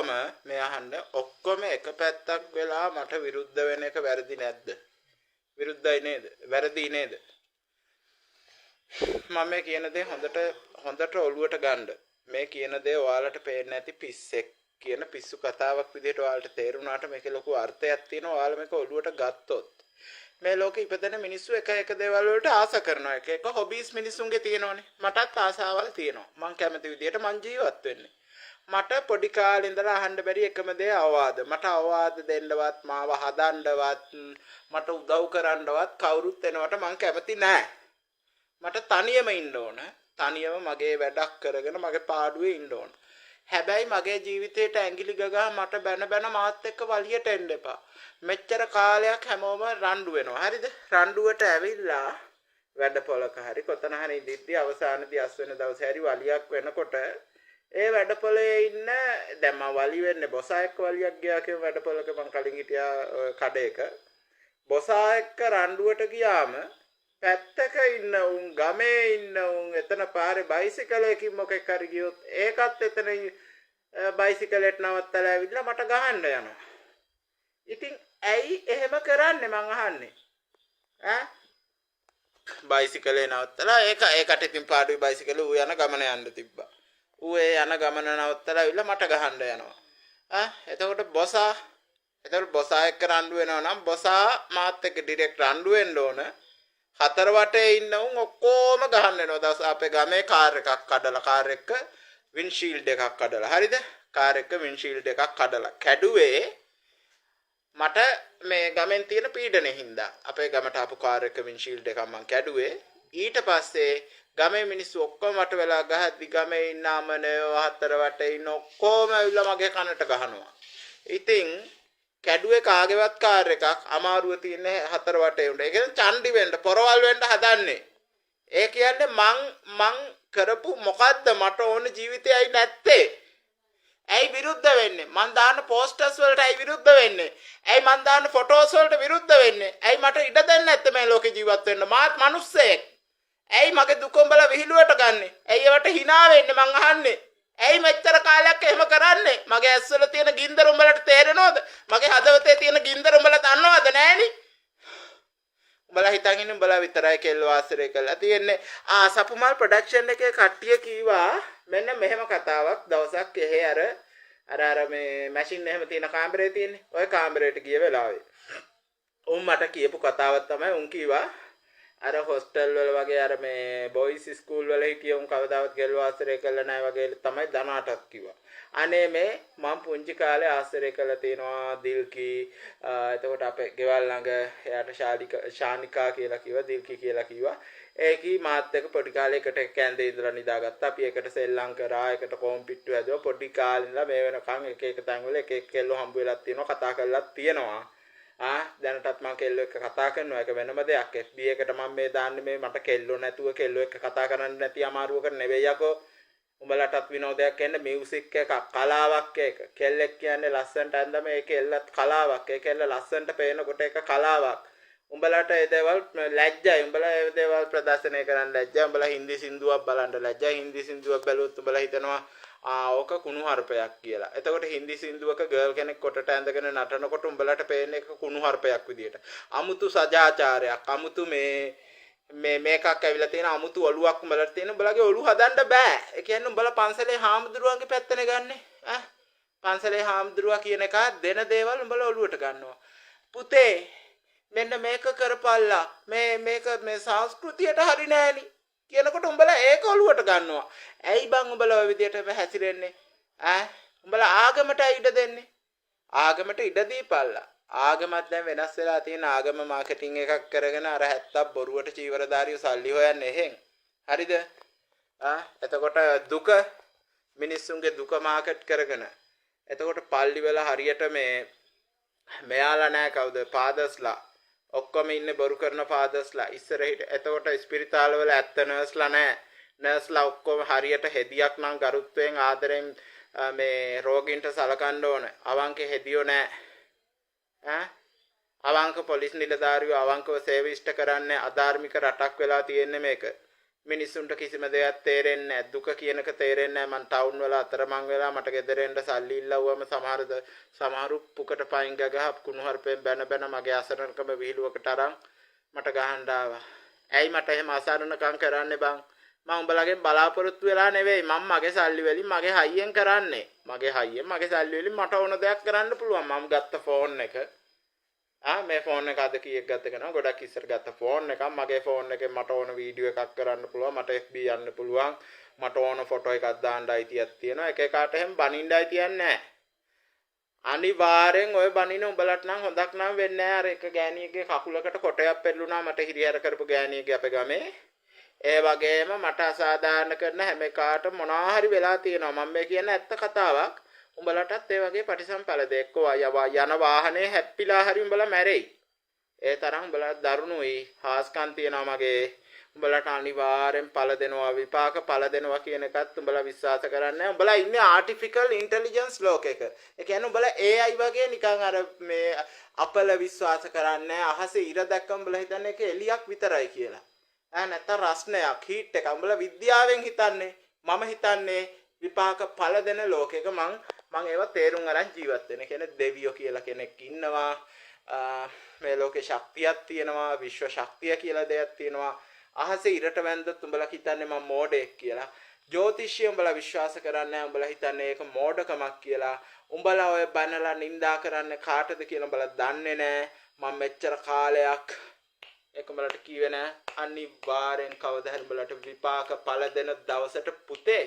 ඔක්කොම මේ අහන්න ඔක්කොම එක පැත්තක් වෙලා මට විරුද්ධ වෙන එක වැරදි නැද්ද? විරුද්ධයි නේද? වැරදි නේද? මම මේ කියන දේ හොඳට ඔළුවට ගන්න. මේ කියන දේ ඔයාලට පේන්නේ නැති පිස්සෙක් කියන පිස්සු කතාවක් විදිහට ඔයාලට තේරුණාට මේකේ ලොකු අර්ථයක් තියෙනවා. ඔයාලා මේක ඔළුවට ගත්තොත් මේ ලෝකෙ ඉපදෙන මිනිස්සු එක දේවල් වලට ආස කරනවා. එක හොබීස් මිනිස්සුන්ගේ තියෙනවනේ. මටත් ආසාවල් තියෙනවා. මං කැමති විදිහට මං ජීවත් වෙන්නේ. මට පොඩි කාලේ ඉඳලා අහන්න බැරි එකම දේ අවවාද. මට අවවාද දෙන්නවත්, මාව හදන්නවත්, මට උදව් කරන්නවත් කවුරුත් එනවට මං කැමති නෑ. මට තනියම ඉන්න ඕන. තනියම මගේ වැඩක් කරගෙන මගේ පාඩුවේ ඉන්න ඕන. හැබැයි මගේ ජීවිතේට ඇඟිලි ගගා මට බැන මාත් එක්ක වලියට එන්න එපා. මෙච්චර කාලයක් හැමෝම රණ්ඩු වෙනවා. හරිද? රණ්ඩුවට ඇවිල්ලා වැඩ පොලක හරි කොතන හරි ඉඳිද්දි අවසානයේදී අස් වෙන දවසේ හරි වලියක් වෙනකොට ඒ වැඩපොලේ ඉන්න දැන් මම වලි වෙන්නේ බොසා එක්ක වලියක් ගියා කියන වැඩපොලක මම කලින් හිටියා කඩේක. බොසා එක්ක රණ්ඩුවට ගියාම පැත්තක ඉන්න උන් ගමේ ඉන්න උන් එතන පාරේ බයිසිකලයකින් මොකෙක් හරි ගියොත් ඒකත් එතන බයිසිකලෙට නවත්තලා ඇවිල්ලා මට ගහන්න යනවා. ඉතින් ඇයි එහෙම කරන්නේ මං අහන්නේ? බයිසිකලේ නවත්තලා ඒකට ඉතින් පාඩුවේ බයිසිකල ඌ යන ගමන යන්න තිබ්බා. ඌ ඒ යන ගමන නවත්තලා ඇවිල්ලා මට ගහන්න යනවා. එතකොට බොසා එක්ක රණ්ඩු වෙනවා නම් බොසා මාත් එක්ක ඩිරෙක්ට් රණ්ඩු වෙන්න ඕන. හතර වටේ ඉන්න උන් ඔක්කොම ගහන්න වෙනවා. දවස් අපේ ගමේ කාර් එකක් කඩලා කාර් එක වින්ඩ්ෂීල්ඩ් එකක් කඩලා. හරිද? කාර් එක වින්ඩ්ෂීල්ඩ් එකක් කඩලා. කැඩුවේ මට මේ ගමෙන් තියෙන පීඩනේ හින්දා. අපේ ගමට ආපු කාර් එක වින්ඩ්ෂීල්ඩ් එකක් මං කැඩුවේ. ඊට පස්සේ ගමේ මිනිස්සු ඔක්කොම මට වෙලා ගහද්දි ගමේ ඉන්න අමනයෝ හතර වටේ ඉන්න ඔක්කොම ඇවිල්ලා මගේ කනට ගහනවා. ඉතින් කැඩුවේ කාගේවත් කාර් එකක් අමාරුව තියෙන හතර වටේ උන්ට. ඒ කියන්නේ චණ්ඩි වෙන්න, පොරවල් වෙන්න හදන්නේ. ඒ කියන්නේ මං කරපු මොකද්ද මට ඕන ජීවිතයයි නැත්තේ. ඇයි විරුද්ධ වෙන්නේ? මං දාන පෝස්ටර්ස් වලට ඇයි විරුද්ධ වෙන්නේ? ඇයි මං දාන ෆොටෝස් වලට විරුද්ධ වෙන්නේ? ඇයි මට ඉඩ දෙන්නේ නැත්තේ මේ ලෝකේ ජීවත් වෙන්න? මාත් මිනිස්සෙක්. ඇයි මගේ දුක උඹලා විහිළුවට ගන්නෙ? ඇයි ඒවට hina වෙන්නේ මං අහන්නේ? ඇයි මෙච්චර කාලයක් එහෙම කරන්නේ? මගේ ඇස්වල තියෙන ගින්දර උඹලට තේරෙනවද? මගේ හදවතේ තියෙන ගින්දර උඹලා දන්නවද නෑනේ? උඹලා හිතන් ඉන්නේ උඹලා විතරයි කෙල්ල ආශ්‍රය කරලා තියෙන්නේ. සපුමල් ප්‍රොඩක්ෂන් එකේ කට්ටිය කීවා මෙන්න මෙහෙම කතාවක් දවසක් එහෙ අර මේ මැෂින් එහෙම තියෙන කාමරේ තියෙන්නේ. ඔය කාමරේට ගිය වෙලාවේ උන් මට කියපු කතාවක් තමයි උන් කීවා අර හොස්ටල් වල වගේ අර මේ බොයිස් ස්කූල් වල හිටිය උන් කවදාවත් ගෙල්ව ආශ්‍රය කළා නැහැ වගේ තමයි ධනාටත් කිව්වා. අනේ මේ මම පුංචි කාලේ ආශ්‍රය කළා තියෙනවා දිල්කි. එතකොට අපේ ගෙවල් ළඟ එයාට ශානිකා කියලා කිව්වා, දිල්කි කියලා කිව්වා. ඒකී මාත් එක්ක පොඩි කාලේ එකට කැන්දේ ඉඳලා නිදාගත්තා. අපි එකට සෙල්ලම් කරා, එකට කොම්පිට්ටු හැදුවා. පොඩි කාලේ ඉඳලා මේ වෙනකන් එක තැන් වල එක කෙල්ලෝ හම්බ වෙලක් තියෙනවා, කතා කරලත් තියෙනවා. දැනටත් මම කෙල්ලෝ එක්ක කතා කරනවා. ඒක වෙනම දෙයක්. FB එකට මම මේ දාන්නේ මේ මට කෙල්ලෝ නැතුව කෙල්ලෝ එක්ක කතා කරන්න නැති අමාරුවකට නෙවෙයි යකෝ. උඹලටත් විනෝදයක් කියන්නේ මියුසික් එකක්, කලාවක් එක. කෙල්ලෙක් කියන්නේ ලස්සනට ඇඳම ඒ කෙල්ලත් කලාවක්. ඒ කෙල්ල ලස්සනට පේනකොට ඒක කලාවක්. උඹලට ඒ දේවල් ලැජ්ජයි. උඹලා ඒ දේවල් ප්‍රදර්ශනය කරන්න ලැජ්ජයි. උඹලා හින්දි සින්දුවක් බලන්න ලැජ්ජයි. හින්දි සින්දුවක් බැලුවොත් උඹලා හිතනවා ඕක කුණු හarpයක් කියලා. එතකොට හින්දි සින්දුවක ගර්ල් කෙනෙක් කොටට ඇඳගෙන නටනකොට උඹලට පේන්නේ එක කුණු හarpයක් විදියට. අමුතු සදාචාරයක්, අමුතු මේකක් ඇවිල්ලා තියෙන අමුතු ඔළුවක් උඹලට තියෙන. උඹලගේ ඔළුව හදන්න බෑ. ඒ කියන්නේ උඹලා පන්සලේ හාමුදුරුවන්ගේ පැත්තනේ ගන්නෙ. පන්සලේ හාමුදුරුවා කියන එක දෙන දේවල් උඹලා ඔළුවට ගන්නවා. පුතේ මෙන්න මේක කරපල්ලා. මේක සංස්කෘතියට හරි නෑනේ. කියනකොට උඹලා ඒක ඔළුවට ගන්නවා. ඇයි බං උඹලා ඔය විදියට හැසිරෙන්නේ? උඹලා ආගමට ඉඩ දෙන්නේ. ආගමට ඉඩ දීපල්ලා. ආගමත් දැන් වෙනස් වෙලා තියෙන ආගම මාකටිං එකක් කරගෙන අර 70 බොරුවට චීවරධාරියෝ සල්ලි හොයන්නේ එහෙන්. හරිද? එතකොට දුක මිනිස්සුන්ගේ දුක මාකට් කරගෙන. එතකොට පල්ලි වල හරියට මෙයාලා නෑ කවුද? පාදර්ස්ලා. ඔක්කොම ඉන්නේ බොරු කරන ෆාදර්ස්ලා ඉස්සරහිට. එතකොට ස්පිරිතාල වල ඇත්ත නර්ස්ලා නැහැ. නර්ස්ලා ඔක්කොම හරියට හෙදියක් නම් ගරුත්වයෙන් ආදරෙන් මේ රෝගීන්ට සලකන්න ඕන. අවංක හෙදියෝ නැහැ. අවංක පොලිස් නිලධාරියෝ අවංකව සේව ඉෂ්ට කරන්නේ අධාර්මික රටක් වෙලා තියෙන්නේ මේක. මිනිස්සුන්ට කිසිම දෙයක් තේරෙන්නේ නැහැ. දුක කියන එක තේරෙන්නේ නැහැ. මං ටවුන් වල අතරමං වෙලා මට ගෙදර එන්න සල්ලි ඉල්ලුවම සමහරු පුකට පයින් ගගහ කුණුහරුපෙන් බැන මගේ අසරණකම විහිළුවකට අරන් මට ගහන්න ආවා. ඇයි මට එහෙම අසරණකම් කරන්නේ බං? මම උඹලගෙන් බලාපොරොත්තු වෙලා නෙවෙයි. මම මගේ සල්ලි වලින් මගේ හයියෙන් කරන්නේ. මගේ සල්ලි වලින් මට ඕන දෙයක් කරන්න පුළුවන්. මම ගත්ත ෆෝන් එක මේ ෆෝන් එක අද කීයක් ගත්ත කරනවා. ගොඩක් ඉස්සර ගත්ත ෆෝන් එකක්. මගේ ෆෝන් එකෙන් මට ඕන වීඩියෝ එකක් කරන්න පුළුවන්. මට FB යන්න පුළුවන්. මට ඕන ෆොටෝ එකක් දාන්න අයිතියක් තියෙනවා. එක එකාට එහෙම බනින්න අයිතියක් නැහැ. අනිවාර්යෙන් ඔය බනින උඹලට නම් හොඳක් නම් වෙන්නේ නැහැ. අර එක ගෑණියෙක්ගේ කකුලකට කොටයක් පෙරළුණා මට හිරිහැර කරපු ගෑණියෙක්ගේ අපේ ගමේ. ඒ වගේම මට අසාධාරණ කරන හැම එකාට මොනවා හරි වෙලා තියෙනවා. මම මේ කියන ඇත්ත කතාවක්. උඹලටත් ඒ වගේ පටිසම්පල දෙක්ක යන වාහනේ හැප්පිලා හරි උඹලා මැරෙයි. ඒ තරම් උඹලා දරුණුයි. හාස්කම් තියනවා මගේ. උඹලට අනිවාර්යෙන් පළ දෙනවා විපාක පළ දෙනවා කියන එකත් උඹලා විශ්වාස කරන්නේ නැහැ. උඹලා ඉන්නේ ආටිෆිෂල් ඉන්ටෙලිජන්ස් ලෝකයක. ඒ කියන්නේ උඹලා AI වගේ නිකන් අර මේ අපල විශ්වාස කරන්නේ නැහැ. අහසේ ඉර දැක්කම උඹලා හිතන්නේ ඒක එලියක් විතරයි කියලා. නැත්තම් රස්නයක් හීට් එකක්. උඹලා විද්‍යාවෙන් හිතන්නේ. මම හිතන්නේ විපාක පළ දෙන ලෝකයක මං ඒවා තේරුම් අරන් ජීවත් වෙන. කියන්නේ දෙවියෝ කියලා කෙනෙක් ඉන්නවා. මේ ලෝකේ ශක්තියක් තියෙනවා. විශ්ව ශක්තිය කියලා දෙයක් තියෙනවා. අහසේ ඉරට වැන්දොත් උඹලා හිතන්නේ මම මෝඩෙක් කියලා. ජ්‍යොතිෂය උඹලා විශ්වාස කරන්නේ නැහැ. උඹලා හිතන්නේ ඒක මෝඩකමක් කියලා. උඹලා ඔය බනලා නිඳා කරන්නේ කාටද කියලා උඹලා දන්නේ නැහැ. මම මෙච්චර කාලයක් ඒක උඹලට කිව්වේ නැහැ. අනිවාර්යෙන් කවදා හරි උඹලට විපාක පළ දෙන දවසට පුතේ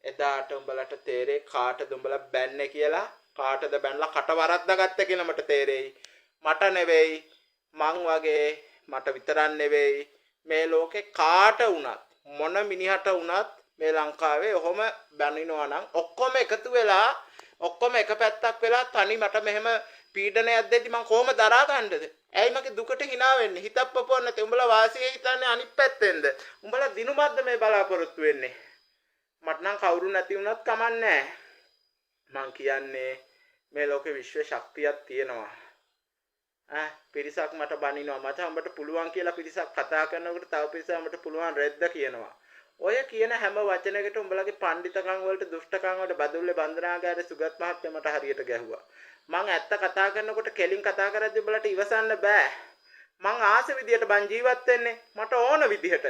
එදාට උඹලට තේරෙයි කාටද උඹලා බැන්නේ කියලා. කාටද බැනලා කට වරද්දාගත්ත කියලා මට තේරෙයි. මට නෙවෙයි මං වගේ මට විතරක් නෙවෙයි මේ ලෝකේ කාට වුණත් මොන මිනිහට වුණත් මේ ලංකාවේ ඔහොම බැනිනවා නම් ඔක්කොම එකතු වෙලා ඔක්කොම එක පැත්තක් වෙලා තනි මට මෙහෙම පීඩනයක් දෙද්දි මං කොහොම දරා ගන්නද? ඇයි මගේ දුකට hina වෙන්නේ? හිතක් පපුවක් නැති උඹලා වාසියේ හිතන්නේ අනිත් පැත්තෙන්ද? උඹලා දිනුමත්ද මේ බලාපොරොත්තු වෙන්නේ? මට නම් කවුරු නැති වුණත් කමන්නේ මං කියන්නේ මේ ලෝකේ විශ්ව ශක්තියක් තියෙනවා. පිරිසක් මට බනිනවා. මට උඹට පුළුවන් කියලා පිරිසක් කතා කරනකොට තව පිරිසක් උඹට පුළුවන් රෙද්ද කියනවා. ඔය කියන හැම වචනයකට උඹලගේ පඬිතකම් වලට දුෂ්ටකම් වලට බදුල්ලේ බන්ධනාගාරේ සුගත් මහත්තයා මට හරියට ගැහුවා. මං ඇත්ත කතා කරනකොට කෙලින් කතා කරද්දී උඹලට ඉවසන්න බෑ. මං ආස විදියට බං ජීවත් වෙන්නේ මට ඕන විදියට.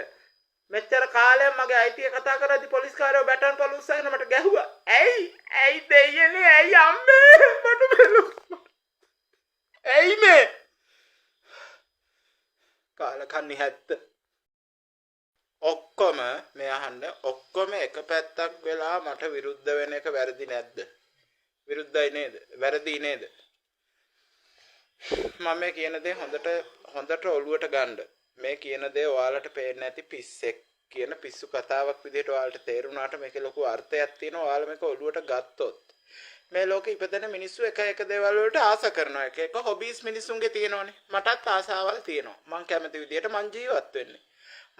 මෙච්චර කාලයක් මගේ අයිතිය කතා කරද්දී පොලිස්කාරයෝ බැටන් පොල් උස්සගෙන මට ගැහුවා. ඇයි දෙයියනේ ඇයි අම්මේ මට බැලු. ඇයි මේ කාලකන්ණි හැත්ත ඔක්කොම මේ අහන්න ඔක්කොම එක පැත්තක් වෙලා මට විරුද්ධ වෙන එක වැරදි නැද්ද? විරුද්ධයි නේද? වැරදි නේද? මම මේ කියන දේ හොඳට ඔළුවට ගන්න. මේ කියන දේ ඔයාලට පේන්නේ නැති පිස්සෙක් කියන පිස්සු කතාවක් විදිහට ඔයාලට තේරුණාට මේකේ ලොකු අර්ථයක් තියෙනවා. ඔයාලා මේක ඔළුවට ගත්තොත් මේ ලෝකෙ ඉපදෙන මිනිස්සු එක දේවල් වලට ආස කරනවා. එක හොබීස් මිනිස්සුන්ගේ තියෙනවනේ. මටත් ආසාවල් තියෙනවා. මං කැමති විදිහට මං ජීවත් වෙන්නේ.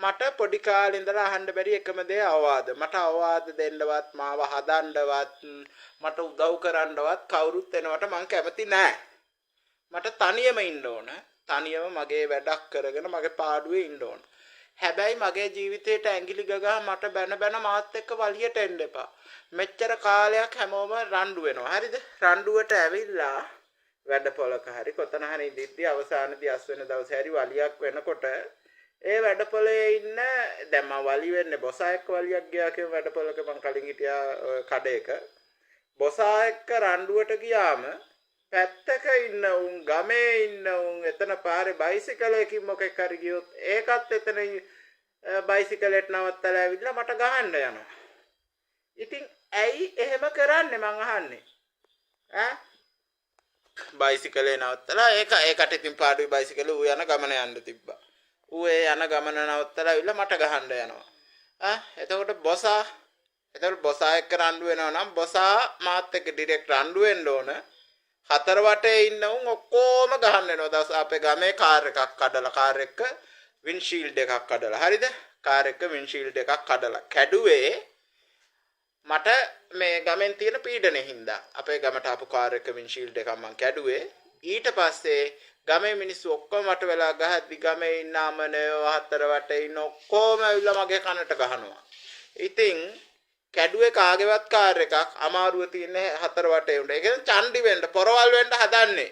මට පොඩි කාලේ ඉඳලා අහන්න බැරි එකම දේ අවවාද. මට අවවාද දෙන්නවත් මාව හදන්නවත් මට උදව් කරන්නවත් කවුරුත් එනවට මං කැමති නෑ. මට තනියම ඉන්න ඕන. තනියම මගේ වැඩක් කරගෙන මගේ පාඩුවේ ඉන්න ඕන. හැබැයි මගේ ජීවිතේට ඇඟිලි ගගා මට බැන මාත් එක්ක වලියට එන්න එපා. මෙච්චර කාලයක් හැමෝම රණ්ඩු වෙනවා. හරිද? රණ්ඩුවට ඇවිල්ලා වැඩ පොලක හරි කොතන හරි ඉඳිද්දි අවසානයේදී අස් වෙන දවසේ හරි වලියක් වෙනකොට ඒ වැඩපොලේ ඉන්න දැන් මම වලි වෙන්නේ බොසා එක්ක වලියක් ගියා කියන වැඩපොලක මම කලින් හිටියා කඩේක. බොසා එක්ක රණ්ඩුවට ගියාම පැත්තක ඉන්න උන් ගමේ ඉන්න උන් එතන පාරේ බයිසිකලයකින් මොකෙක් හරි ගියොත් ඒකත් එතන බයිසිකලෙට නවත්තලා ඇවිල්ලා මට ගහන්න යනවා. ඉතින් ඇයි එහෙම කරන්නේ මං අහන්නේ? බයිසිකලේ නවත්තලා ඒකට ඉතින් පාඩුවේ බයිසිකල ඌ යන ගමන යන්න තිබ්බා. ඌ ඒ යන ගමන නවත්තලා ඇවිල්ලා මට ගහන්න යනවා. එතකොට බොසා එක්ක රණ්ඩු වෙනවා නම් බොසා මාත් එක්ක ඩිරෙක්ට් රණ්ඩු වෙන්න ඕන. හතර වටේ ඉන්න උන් ඔක්කොම ගහන්න වෙනවා. දවස් අපේ ගමේ කාර් එකක් කඩලා කාර් එක වින්ඩ්ෂීල්ඩ් එකක් කඩලා. හරිද? කාර් එක වින්ඩ්ෂීල්ඩ් එකක් කඩලා. කැඩුවේ මට මේ ගමෙන් තියෙන පීඩනේ හින්දා. අපේ ගමට ආපු කාර් එක වින්ඩ්ෂීල්ඩ් එකක් මං කැඩුවේ. ඊට පස්සේ ගමේ මිනිස්සු ඔක්කොම මට වෙලා ගහද්දි ගමේ ඉන්න අමනයෝ හතර වටේ ඉන්න ඔක්කොම ඇවිල්ලා මගේ කනට ගහනවා. ඉතින් කැඩුවේ කාගේවත් කාර් එකක් අමාරුව තියෙන හතර වටේ උඩ. ඒ කියන්නේ චන්ඩි වෙන්න, පොරවල් වෙන්න හදන්නේ.